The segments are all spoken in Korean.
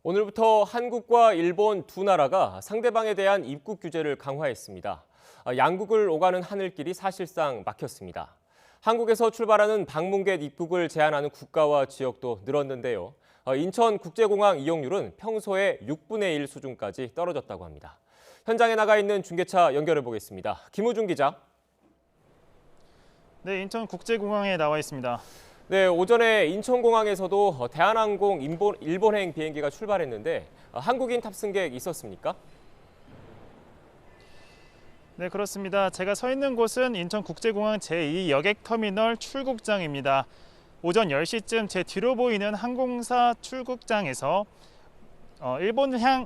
오늘부터 한국과 일본 두 나라가 상대방에 대한 입국 규제를 강화했습니다. 양국을 오가는 하늘길이 사실상 막혔습니다. 한국에서 출발하는 방문객 입국을 제한하는 국가와 지역도 늘었는데요. 인천국제공항 이용률은 평소의 6분의 1 수준까지 떨어졌다고 합니다. 현장에 나가 있는 중계차 연결해 보겠습니다. 김우중 기자. 네, 인천국제공항에 나와 있습니다. 네, 오전에 인천공항에서도 대한항공 일본행 비행기가 출발했는데 한국인 탑승객 있었습니까? 네, 그렇습니다. 제가 서 있는 곳은 인천국제공항 제2여객터미널 출국장입니다. 오전 10시쯤 제 뒤로 보이는 항공사 출국장에서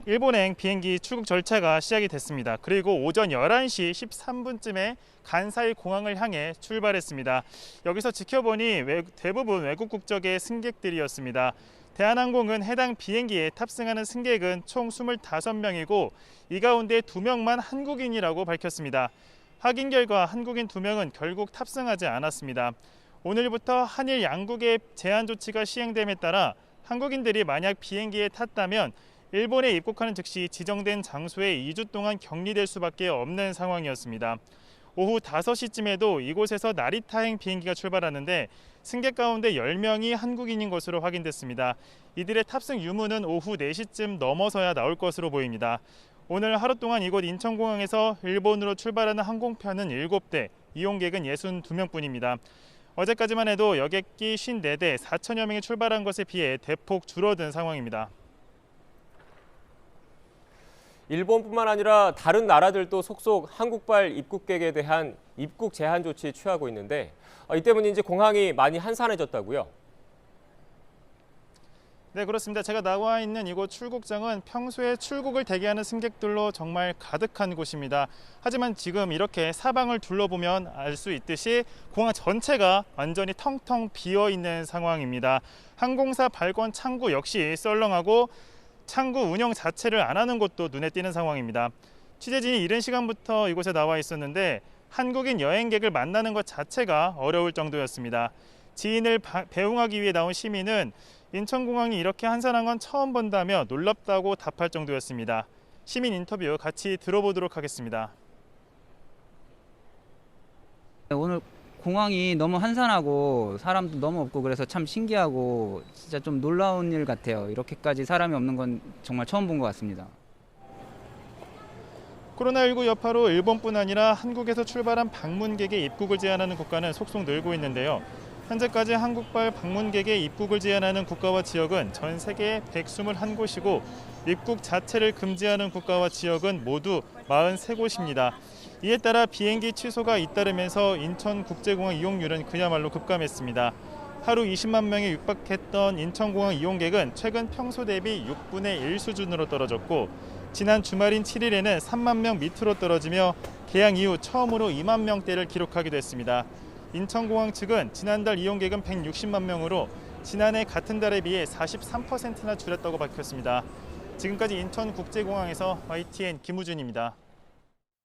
일본행 비행기 출국 절차가 시작이 됐습니다. 그리고 오전 11시 13분쯤에 간사이 공항을 향해 출발했습니다. 여기서 지켜보니 대부분 외국 국적의 승객들이었습니다. 대한항공은 해당 비행기에 탑승하는 승객은 총 25명이고 이 가운데 2명만 한국인이라고 밝혔습니다. 확인 결과 한국인 2명은 결국 탑승하지 않았습니다. 오늘부터 한일 양국의 제한 조치가 시행됨에 따라 한국인들이 만약 비행기에 탔다면 일본에 입국하는 즉시 지정된 장소에 2주 동안 격리될 수밖에 없는 상황이었습니다. 오후 5시쯤에도 이곳에서 나리타행 비행기가 출발하는데 승객 가운데 10명이 한국인인 것으로 확인됐습니다. 이들의 탑승 유무는 오후 4시쯤 넘어서야 나올 것으로 보입니다. 오늘 하루 동안 이곳 인천공항에서 일본으로 출발하는 항공편은 7대, 이용객은 62명뿐입니다. 어제까지만 해도 여객기 54대 4천여 명이 출발한 것에 비해 대폭 줄어든 상황입니다. 일본뿐만 아니라 다른 나라들도 속속 한국발 입국객에 대한 입국 제한 조치 취하고 있는데 이 때문인지 공항이 많이 한산해졌다고요? 네, 그렇습니다. 제가 나와 있는 이곳 출국장은 평소에 출국을 대기하는 승객들로 정말 가득한 곳입니다. 하지만 지금 이렇게 사방을 둘러보면 알 수 있듯이 공항 전체가 완전히 텅텅 비어 있는 상황입니다. 항공사 발권 창구 역시 썰렁하고 창구 운영 자체를 안 하는 곳도 눈에 띄는 상황입니다. 취재진이 이른 시간부터 이곳에 나와 있었는데 한국인 여행객을 만나는 것 자체가 어려울 정도였습니다. 지인을 배웅하기 위해 나온 시민은 인천공항이 이렇게 한산한 건 처음 본다며 놀랍다고 답할 정도였습니다. 시민 인터뷰 같이 들어보도록 하겠습니다. 오늘 공항이 너무 한산하고 사람도 너무 없고 그래서 참 신기하고 진짜 좀 놀라운 일 같아요. 이렇게까지 사람이 없는 건 정말 처음 본 것 같습니다. 코로나19 여파로 일본뿐 아니라 한국에서 출발한 방문객의 입국을 제한하는 국가는 속속 늘고 있는데요. 현재까지 한국발 방문객의 입국을 제한하는 국가와 지역은 전 세계 121곳이고 입국 자체를 금지하는 국가와 지역은 모두 43곳입니다. 이에 따라 비행기 취소가 잇따르면서 인천국제공항 이용률은 그야말로 급감했습니다. 하루 20만 명에 육박했던 인천공항 이용객은 최근 평소 대비 6분의 1 수준으로 떨어졌고 지난 주말인 7일에는 3만 명 밑으로 떨어지며 개항 이후 처음으로 2만 명대를 기록하기도 했습니다. 인천공항 측은 지난달 이용객은 160만 명으로 지난해 같은 달에 비해 43%나 줄었다고 밝혔습니다. 지금까지 인천국제공항에서 YTN 김우준입니다.